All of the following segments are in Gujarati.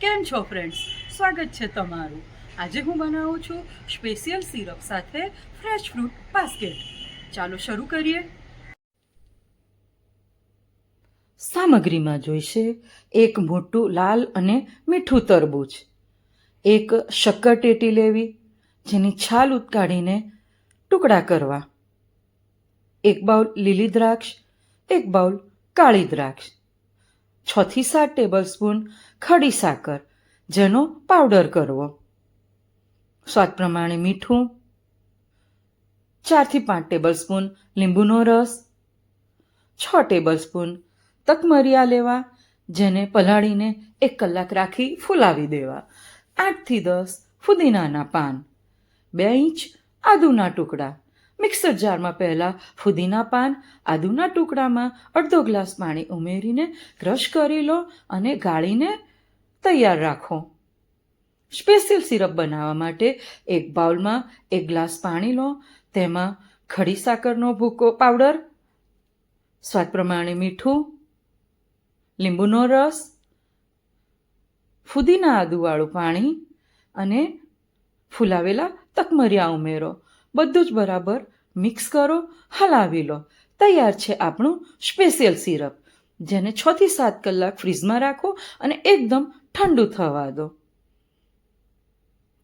કેમ છો ફ્રેન્ડ્સ? સ્વાગત છે તમારું. આજે હું બનાવું છું સ્પેશિયલ સિરપ સાથે ફ્રેશ ફ્રૂટ બાસ્કેટ. ચાલો શરૂ કરીએ. સામગ્રીમાં જોઈશે એક મોટું લાલ અને મીઠું તરબૂચ, એક શક્કરટેટી લેવી જેની છાલ ઉકાળીને ટુકડા કરવા, એક બાઉલ લીલી દ્રાક્ષ, એક બાઉલ કાળી દ્રાક્ષ, 6 થી 7 ટેબલસ્પૂન ખડી સાકર જેનો પાવડર કરવો, સ્વાદ પ્રમાણે મીઠું, 4 થી 5 ટેબલસ્પૂન લીંબુનો રસ, 6 ટેબલસ્પૂન તકમરિયા લેવા જેને પલાળીને 1 કલાક રાખી ફૂલાવી દેવા, 8 થી 10 ફુદીનાના પાન, 2 ઇંચ આદુના ટુકડા. મિક્સર જારમાં પહેલાં ફુદીના પાન આદુના ટુકડામાં અડધો ગ્લાસ પાણી ઉમેરીને ક્રશ કરી લો અને ગાળીને તૈયાર રાખો. સ્પેશિયલ સિરપ બનાવવા માટે એક બાઉલમાં 1 ગ્લાસ પાણી લો, તેમાં ખડી સાકરનો ભૂકો પાવડર, સ્વાદ પ્રમાણે મીઠું, લીંબુનો રસ, ફુદીના આદુવાળું પાણી અને ફૂલાવેલા તકમરિયા ઉમેરો. બધું જ બરાબર મિક્સ કરો, હલાવી લો. તૈયાર છે આપણું સ્પેશિયલ સિરપ, જેને 6 થી 7 કલાક ફ્રીઝમાં રાખો અને એકદમ ઠંડુ થવા દો.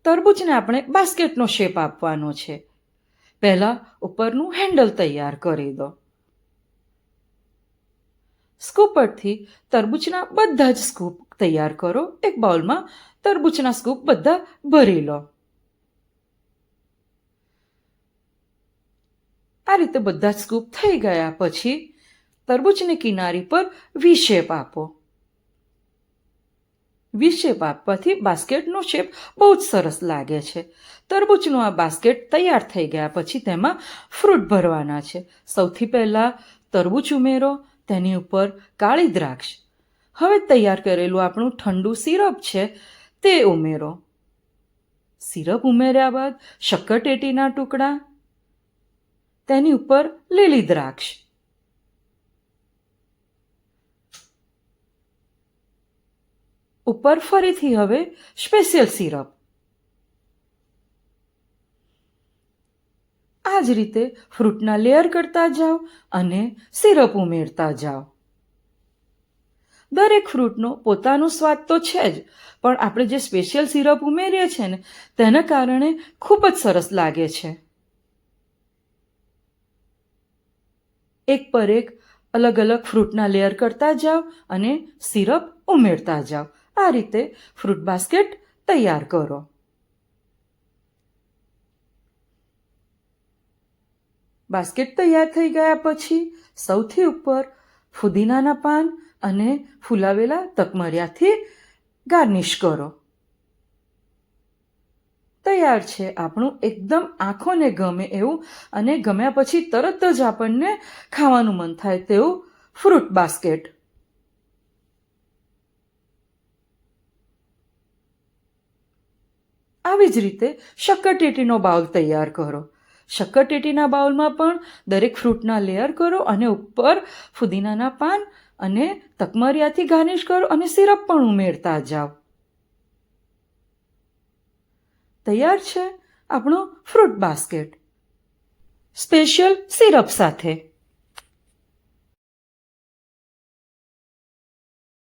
તરબૂચને આપણે બાસ્કેટનો શેપ આપવાનો છે. પહેલાં ઉપરનું હેન્ડલ તૈયાર કરી દો. સ્કૂપરથી તરબૂચના બધા જ સ્કૂપ તૈયાર કરો. એક બાઉલમાં તરબૂચના સ્કૂપ બધા ભરી લો. આ રીતે બધા જ સ્કૂપ થઈ ગયા પછી તરબૂચની કિનારી પર વી શેપ આપો. વી શેપ આપવાથી બાસ્કેટનો શેપ બહુ જ સરસ લાગે છે. તરબૂચનું આ બાસ્કેટ તૈયાર થઈ ગયા પછી તેમાં ફ્રૂટ ભરવાના છે. સૌથી પહેલાં તરબૂચ ઉમેરો, તેની ઉપર કાળી દ્રાક્ષ. હવે તૈયાર કરેલું આપણું ઠંડુ સિરપ છે તે ઉમેરો. સિરપ ઉમેર્યા બાદ શક્કરટેટીના ટુકડા, તેની ઉપર લીલી દ્રાક્ષ, ઉપર ફરીથી હવે સ્પેશિયલ સિરપ. આ જ રીતે ફ્રૂટના લેયર કરતા જાઓ અને સિરપ ઉમેરતા જાઓ. દરેક ફ્રૂટનો પોતાનો સ્વાદ તો છે જ, પણ આપણે જે સ્પેશિયલ સિરપ ઉમેરીએ છીએ ને તેના કારણે ખૂબ જ સરસ લાગે છે. એક પર એક અલગ અલગ ફ્રૂટના લેયર કરતા જાઓ અને સિરપ ઉમેરતા જાઓ. આ રીતે ફ્રૂટ બાસ્કેટ તૈયાર કરો. બાસ્કેટ તૈયાર થઈ ગયા પછી સૌથી ઉપર ફુદીનાના પાન અને ફૂલાવેલા તકમરિયાથી ગાર્નિશ કરો. તૈયાર છે આપણું એકદમ આંખોને ગમે એવું અને ગમ્યા પછી તરત જ આપણને ખાવાનું મન થાય તેવું ફ્રૂટ બાસ્કેટ. આવી જ રીતે શક્કરટેટીનો બાઉલ તૈયાર કરો. શક્કરટેટીના બાઉલમાં પણ દરેક ફ્રૂટના લેયર કરો અને ઉપર ફુદીનાના પાન અને તકમરિયાથી ગાર્નિશ કરો અને સિરપ પણ ઉમેરતા જાઓ. તૈયાર છે આપણું ફ્રૂટ બાસ્કેટ સ્પેશિયલ સિરપ સાથે.